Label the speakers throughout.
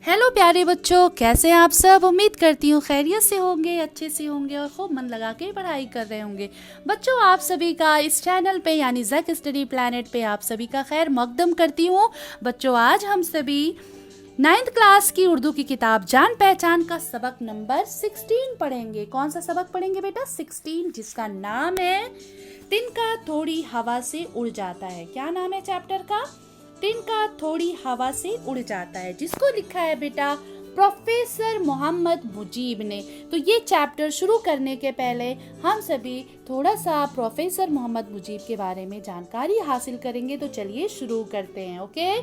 Speaker 1: Hello प्यारे बच्चों, कैसे हैं आप सब। उम्मीद करती हूँ खैरियत से होंगे, अच्छे से होंगे और खूब मन लगा के पढ़ाई कर रहे होंगे। बच्चों, आप सभी का इस चैनल पे यानी ज़क स्टडी प्लैनेट पे आप सभी का खैर मकदम करती हूँ। बच्चों, आज हम सभी 9th क्लास की उर्दू की किताब जान पहचान का सबक नंबर 16 पढ़ेंगे। कौन सा सबक पढ़ेंगे बेटा? 16, जिसका नाम है तिनका थोड़ी हवा से उड़ जाता है। क्या नाम है चैप्टर का? तिनका थोड़ी हवा से उड़ जाता है, जिसको लिखा है बेटा प्रोफेसर मोहम्मद मुजीब ने। तो ये चैप्टर शुरू करने के पहले हम सभी थोड़ा सा प्रोफेसर मोहम्मद मुजीब के बारे में जानकारी हासिल करेंगे। तो चलिए शुरू करते हैं। ओके।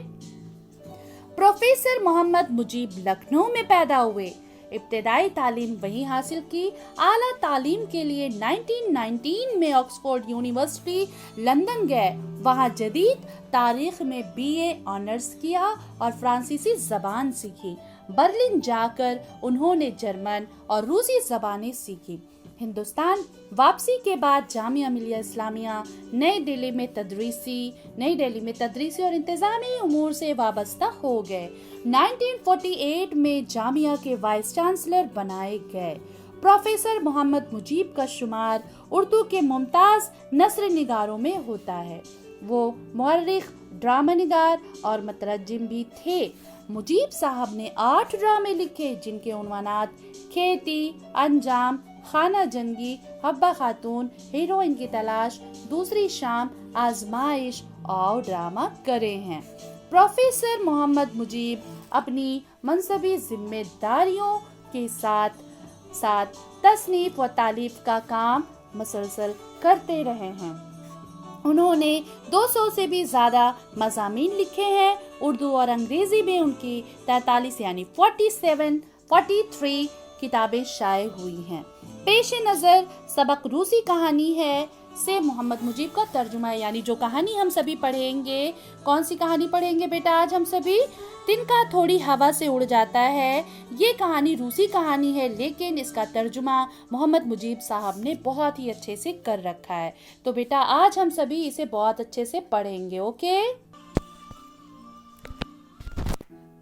Speaker 1: प्रोफेसर मोहम्मद मुजीब लखनऊ में पैदा हुए। इब्तदाई तालीम वहीं हासिल की। आला तालीम के लिए 1919 में ऑक्सफोर्ड यूनिवर्सिटी लंदन गए। वहां जदीद तारीख में बीए ऑनर्स किया और फ्रांसीसी जबान सीखी। बर्लिन जाकर उन्होंने जर्मन और रूसी जबानें सीखी। हिंदुस्तान वापसी के बाद जामिया मिलिया इस्लामिया नई दिल्ली में तदरीसी और इंतजामी उमूर से वाबस्ता हो गए। 1948 में जामिया के वाइस चांसलर बनाए गए। प्रोफेसर मोहम्मद मुजीब का शुमार उर्दू के मुमताज नस्र निगारों में होता है। वो मुअर्रिख, ड्रामा निगार और मुतरज्जिम भी थे। मुजीब साहब ने 8 ड्रामे लिखे, जिनके उन्वानात खेती, अंजाम, खाना जंगी, हब्बा खातून, हीरोइन की तलाश, दूसरी शाम, आजमाइश और ड्रामा करे हैं। प्रोफेसर मोहम्मद मुजीब अपनी मनसबी जिम्मेदारियों के साथ साथ तसनीफ व तालीफ का काम मुसलसल करते रहे हैं। उन्होंने 200 से भी ज्यादा मज़ामीन लिखे हैं। उर्दू और अंग्रेजी में उनकी 43 यानी 43 किताबें शाये हुई हैं। पेश नज़र सबक रूसी कहानी है से मोहम्मद मुजीब का तर्जुमा है, यानी जो कहानी हम सभी पढ़ेंगे। कौन सी कहानी पढ़ेंगे बेटा आज हम सभी? तिनका थोड़ी हवा से उड़ जाता है। ये कहानी रूसी कहानी है, लेकिन इसका तर्जुमा मोहम्मद मुजीब साहब ने बहुत ही अच्छे से कर रखा है। तो बेटा आज हम सभी इसे बहुत अच्छे से पढ़ेंगे। ओके,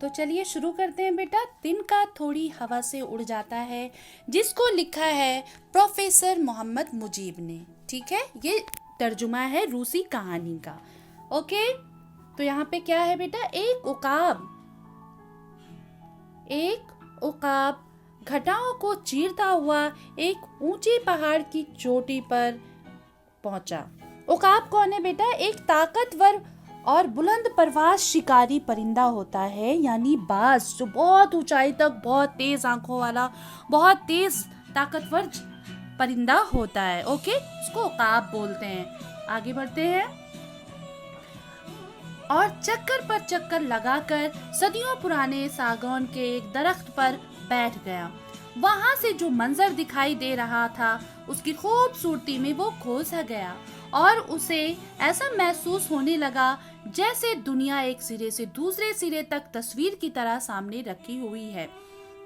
Speaker 1: तो चलिए शुरू करते हैं बेटा। तिनका थोड़ी हवा से उड़ जाता है, जिसको लिखा है प्रोफेसर मोहम्मद मुजीब ने। ठीक है, ये तर्जुमा है रूसी कहानी का। ओके, तो यहाँ पे क्या है बेटा? एक उकाब घटाओं को चीरता हुआ एक ऊंची पहाड़ की चोटी पर पहुंचा। उकाब कौन है बेटा? एक ताकतवर और बुलंद परवाज शिकारी परिंदा होता है, यानी बाज, जो बहुत ऊंचाई तक बहुत तेज आंखों वाला, बहुत तेज ताकतवर परिंदा होता है। ओके, उसको उकाब बोलते हैं। आगे बढ़ते हैं। और चक्कर पर चक्कर लगाकर सदियों पुराने सागौन के एक दरख्त पर बैठ गया। वहां से जो मंजर दिखाई दे रहा था, उसकी खूबसूरती में वो खो सा गया और उसे ऐसा महसूस होने लगा जैसे दुनिया एक सिरे से दूसरे सिरे तक तस्वीर की तरह सामने रखी हुई है।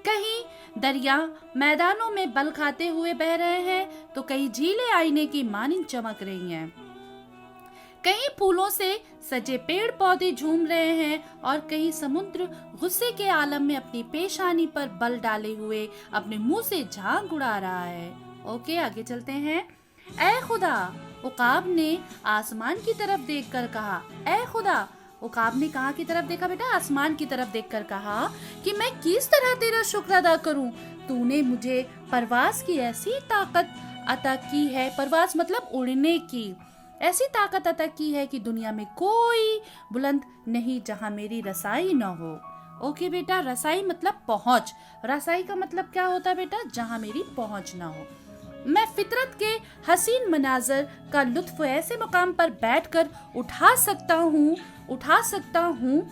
Speaker 1: कहीं दरिया मैदानों में बल खाते हुए बह रहे हैं, तो कहीं झीलें आईने की मानिंद चमक रही हैं। कहीं फूलों से सजे पेड़ पौधे झूम रहे हैं और कहीं समुद्र गुस्से के आलम में अपनी पेशानी पर बल डाले हुए अपने मुंह से झांक उड़ा रहा है। ओके, आगे चलते हैं। ऐ खुदा, उकाब ने आसमान की तरफ देखकर कहा। ऐ खुदा, उकाब ने कहाँ की तरफ देखा बेटा? आसमान की तरफ देखकर कहा कि मैं किस तरह तेरा शुक्र अदा करूं? तूने मुझे परवाज की ऐसी ताकत अता की है, परवाज मतलब उड़ने की, ऐसी ताकत अता की है कि दुनिया में कोई बुलंद नहीं जहां मेरी रसाई न हो। ओके बेटा, रसाई मतलब पहुंच। रसाई का मतलब क्या होता है बेटा? जहां मेरी पहुंच ना हो। मैं फितरत के हसीन मनाजर का लुत्फ ऐसे मुकाम पर बैठकर उठा सकता हूँ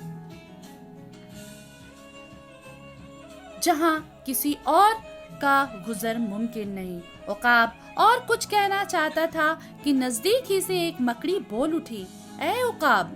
Speaker 1: जहां किसी और का गुजर मुमकिन नहीं। उकाब और कुछ कहना चाहता था कि नजदीक ही से एक मकड़ी बोल उठी। ऐ उकाब,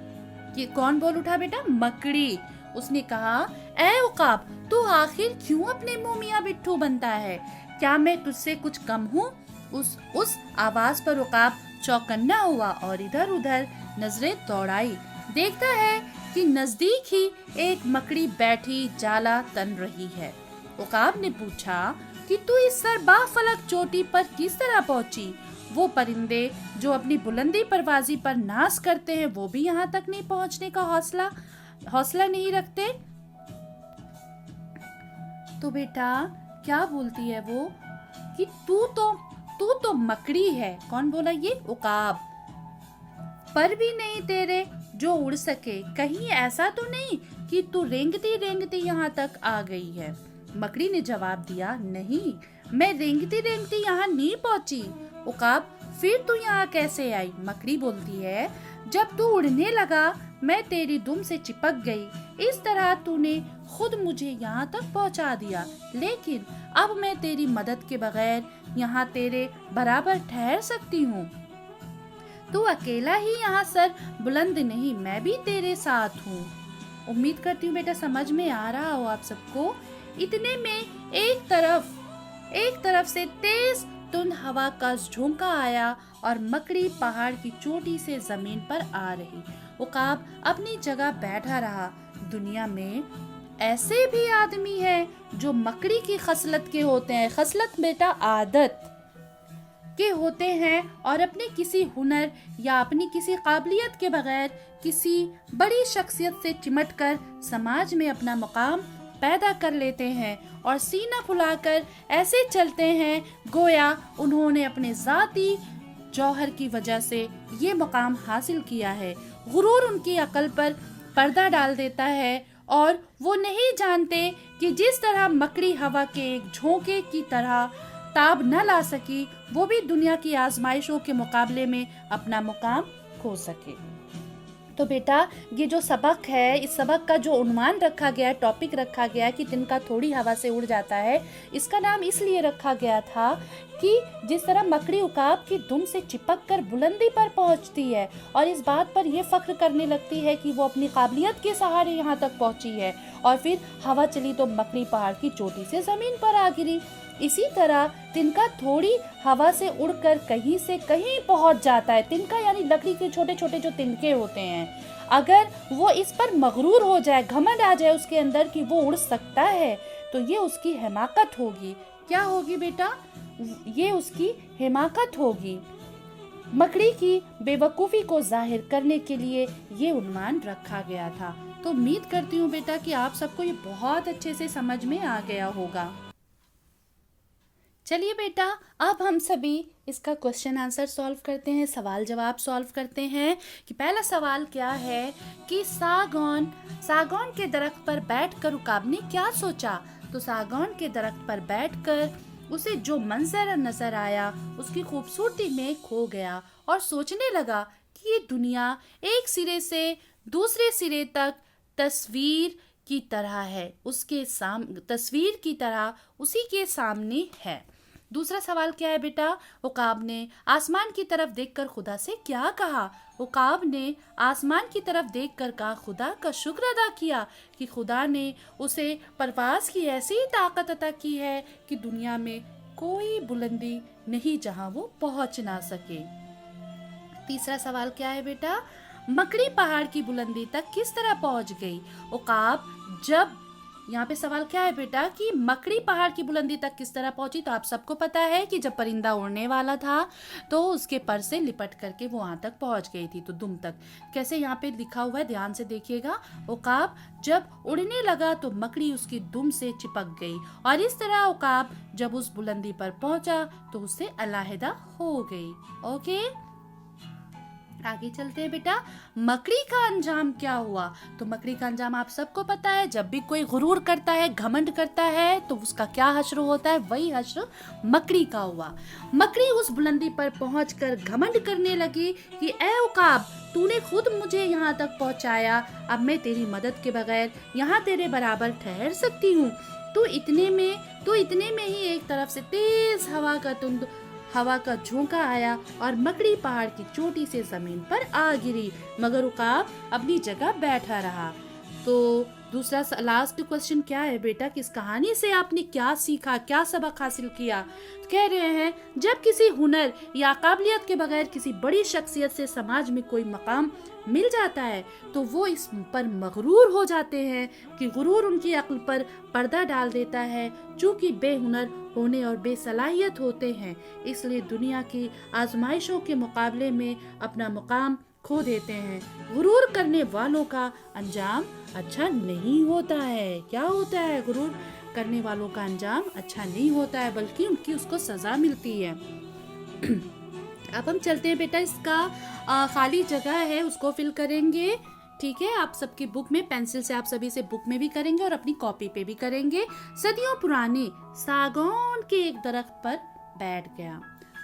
Speaker 1: ये कौन बोल उठा बेटा? मकड़ी। उसने कहा, ऐ उकाब, तू आखिर क्यों अपने मुंह मियां बिट्ठू बनता है? क्या मैं तुझसे कुछ कम हूँ? उस आवाज पर उकाब चौकन्ना हुआ और इधर उधर नजरें दौड़ाई। देखता है कि नजदीक ही एक मकड़ी बैठी जाला तन रही है। उकाब ने पूछा कि तू इस सरबाफलक चोटी पर किस तरह पहुंची? वो परिंदे जो अपनी बुलंदी परवाजी पर नाज करते हैं वो भी यहाँ तक नहीं पहुंचने का हौसला नहीं रखते। तो बेटा क्या बोलती है वो कि तू तो मकड़ी है। कौन बोला ये? उकाब। पर भी नहीं तेरे जो उड़ सके। कहीं ऐसा तो नहीं कि तू रेंगती रेंगती यहाँ तक आ गई है? मकड़ी ने जवाब दिया, नहीं, मैं रेंगती रेंगती यहाँ नहीं पहुँची। उकाब, फिर तू यहाँ कैसे आई? मकड़ी बोलती है, जब तू उड़ने लगा मैं तेरी दुम से चिपक गई। इस तरह तूने खुद मुझे यहाँ तक पहुँचा दिया, लेकिन अब मैं तेरी मदद के बगैर यहाँ तेरे बराबर ठहर सकती हूँ। तू अकेला ही यहाँ सर बुलंद नहीं, मैं भी तेरे साथ हूँ। उम्मीद करती हूँ बेटा समझ में आ रहा हो आप सबको। इतने में एक तरफ से तेज धुंध हवा का झोंका आया और मकड़ी पहाड़ की चोटी से जमीन पर आ रही। उकाब अपनी जगह बैठा रहा। दुनिया में ऐसे भी आदमी हैं जो मकड़ी की खसलत के होते हैं। खसलत बेटा आदत के होते हैं और अपने किसी हुनर या अपनी किसी काबिलियत के बगैर किसी बड़ी शख्सियत से चिमट कर समाज में अपना मुकाम पैदा कर लेते हैं और सीना फुलाकर ऐसे चलते हैं गोया उन्होंने अपने जाती जौहर की वजह से ये मुकाम हासिल किया है। गुरूर उनकी अकल पर पर्दा डाल देता है और वो नहीं जानते कि जिस तरह मकड़ी हवा के एक झोंके की तरह ताब न ला सकी, वो भी दुनिया की आजमाइशों के मुकाबले में अपना मुकाम खो सके। तो बेटा ये जो सबक है, इस सबक का जो उन्वान रखा गया है, टॉपिक रखा गया है कि तिनका थोड़ी हवा से उड़ जाता है, इसका नाम इसलिए रखा गया था कि जिस तरह मकड़ी उकाब की दुम से चिपक कर बुलंदी पर पहुंचती है और इस बात पर यह फख्र करने लगती है कि वो अपनी काबिलियत के सहारे यहाँ तक पहुंची है और फिर हवा चली तो मकड़ी पहाड़ की चोटी से जमीन पर आ गिरी। इसी तरह तिनका थोड़ी हवा से उड़कर कहीं से कहीं पहुंच जाता है। तिनका यानी लकड़ी के छोटे छोटे जो तिनके होते हैं, अगर वो इस पर मगरूर हो जाए, घमंड आ जाए उसके अंदर कि वो उड़ सकता है, तो ये उसकी हिमाकत होगी। क्या होगी बेटा? ये उसकी हिमाकत होगी। मकड़ी की बेवकूफ़ी को जाहिर करने के लिए ये उन्वान रखा गया था। तो उम्मीद करती हूँ बेटा कि आप सबको ये बहुत अच्छे से समझ में आ गया होगा। चलिए बेटा अब हम सभी इसका क्वेश्चन आंसर सॉल्व करते हैं, सवाल जवाब सॉल्व करते हैं कि पहला सवाल क्या है कि सागौन के दरख्त पर बैठकर उकाब ने क्या सोचा। तो सागौन के दरख्त पर बैठकर उसे जो मंजर नजर आया उसकी खूबसूरती में खो गया और सोचने लगा कि ये दुनिया एक सिरे से दूसरे सिरे तक तस्वीर की तरह है, तस्वीर की तरह उसी के सामने है। दूसरा सवाल क्या है बेटा? उकाब ने आसमान की तरफ देखकर खुदा से क्या कहा। उकाब ने आसमान की तरफ देखकर कहा, खुदा का शुक्र अदा किया कि खुदा ने उसे परवाज की ऐसी ताकत अता की है कि दुनिया में कोई बुलंदी नहीं जहां वो पहुंच ना सके। तीसरा सवाल क्या है बेटा? मकड़ी पहाड़ की बुलंदी तक किस तरह पहुंच गई। उकाब यहाँ पे सवाल क्या है बेटा कि मकड़ी पहाड़ की बुलंदी तक किस तरह पहुंची। तो आप सबको पता है कि जब परिंदा उड़ने वाला था तो उसके पर से लिपट करके वो वहां तक पहुंच गई थी। तो दुम तक कैसे यहाँ पे लिखा हुआ है, ध्यान से देखिएगा। उकाब जब उड़ने लगा तो मकड़ी उसकी दुम से चिपक गई और इस तरह उकाब जब उस बुलंदी पर पहुंचा तो उससे अलहदा हो गई। ओके, आगे चलते हैं बेटा। मकड़ी का अंजाम क्या हुआ। तो मकड़ी का अंजाम आप सबको पता है, जब भी कोई गुरूर करता है, घमंड करता है, तो उसका क्या हश्र होता है, वही हश्र मकड़ी का हुआ। मकड़ी उस बुलंदी पर पहुंचकर घमंड करने लगी कि ए उकाब, तूने खुद मुझे यहाँ तक पहुँचाया, अब मैं तेरी मदद के बगैर यहाँ तेरे बराबर ठहर सकती हूँ। तो इतने में ही एक तरफ से तेज हवा का झोंका आया और मकड़ी पहाड़ की चोटी से जमीन पर आ गिरी, मगर उकाब अपनी जगह बैठा रहा। तो दूसरा लास्ट क्वेश्चन क्या है बेटा कि इस कहानी से आपने क्या सीखा, क्या सबक हासिल किया? तो कह रहे हैं जब किसी हुनर या काबिलियत के बगैर किसी बड़ी शख्सियत से समाज में कोई मकाम मिल जाता है तो वो इस पर मगरूर हो जाते हैं कि गुरूर उनकी अक्ल पर पर्दा डाल देता है। चूंकि बेहुनर होने और बेसलाहियत होते हैं इसलिए दुनिया की आजमाइशों के मुकाबले में अपना मुकाम खो देते हैं। गुरूर करने वालों का अंजाम अच्छा नहीं होता है। क्या होता है? गुरूर करने वालों का अंजाम अच्छा नहीं होता है बल्कि उनकी उसको सजा मिलती है। अब हम चलते हैं बेटा, इसका खाली जगह है उसको फिल करेंगे। ठीक है, आप सबकी बुक में पेंसिल से आप सभी से बुक में भी करेंगे और अपनी कॉपी पे भी करेंगे। सदियों पुराने सागौन के एक दरख्त पर बैठ गया।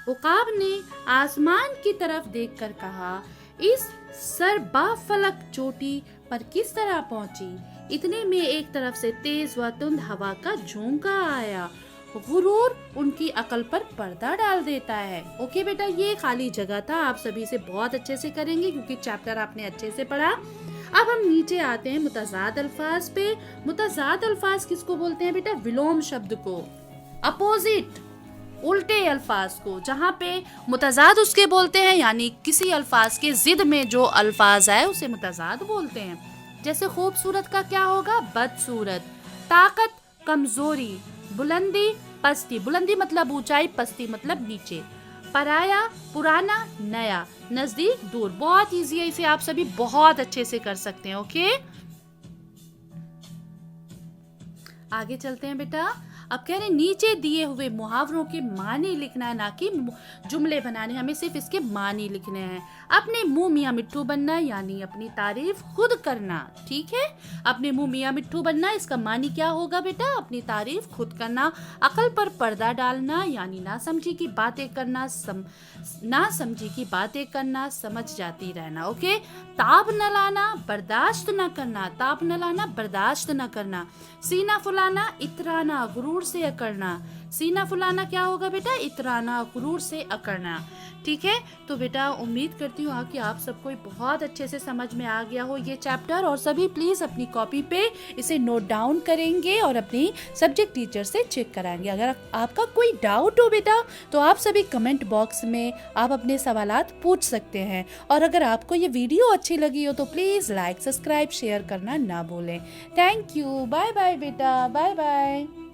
Speaker 1: उकाब ने आसमान की तरफ देखकर कहा, इस सरबाफलक चोटी पर किस तरह पहुंची? इतने में एक तरफ से तेज व तुंद हवा का झोंका आया। गुरूर उनकी अकल पर पर्दा डाल देता है। ओके बेटा, ये खाली जगह था, आप सभी से बहुत अच्छे से करेंगे क्योंकि चैप्टर आपने अच्छे से पढ़ा। अब हम नीचे आते हैं मुतजाद अल्फाज पे। मुतजाद अल्फाज किसको बोलते हैं बेटा? विलोम शब्द को, अपोजिट, उल्टे अल्फाज को। जहाँ पे मुतजाद उसके बोलते हैं यानी किसी अल्फाज के जिद में जो अल्फाज आए उसे मुतजाद बोलते हैं। जैसे खूबसूरत का क्या होगा? बदसूरत। ताकत, कमजोरी। बुलंदी, पस्ती। बुलंदी मतलब ऊंचाई, पस्ती मतलब नीचे। पराया, पुराना, नया। नजदीक, दूर। बहुत इजी है, इसे आप सभी बहुत अच्छे से कर सकते हैं। ओके, आगे चलते हैं बेटा। अब कह रहे नीचे दिए हुए मुहावरों के मानी लिखना है, ना कि जुमले बनाने। हमें सिर्फ इसके मानी लिखने हैं। अपने मुंह मियाँ मिट्ठू बनना यानी अपनी तारीफ खुद करना। ठीक है, अपने मुंह मियाँ मिट्ठू बनना, इसका मानी क्या होगा बेटा? अपनी तारीफ खुद करना। अकल पर पर्दा डालना यानी ना समझी की बातें करना, ना समझी की बातें करना, समझ जाती रहना। ओके, ताब न लाना, बर्दाश्त न करना। ताब न लाना, बर्दाश्त न करना। सीना फुलाना, इतराना, गुरूर से अकड़ना। सीना फुलाना क्या होगा बेटा? इतराना, गुरूर से अकड़ना। ठीक है, तो बेटा उम्मीद करती हूँ कि आप सबको बहुत अच्छे से समझ में आ गया हो ये चैप्टर। और सभी प्लीज अपनी कॉपी पे इसे नोट डाउन करेंगे और अपनी सब्जेक्ट टीचर से चेक कराएंगे। अगर आपका कोई डाउट हो बेटा तो आप सभी कमेंट बॉक्स में आप अपने सवालात पूछ सकते हैं। और अगर आपको ये वीडियो अच्छी लगी हो तो प्लीज लाइक, सब्सक्राइब, शेयर करना ना भूलें। थैंक यू, बाय बाय बेटा, बाय बाय।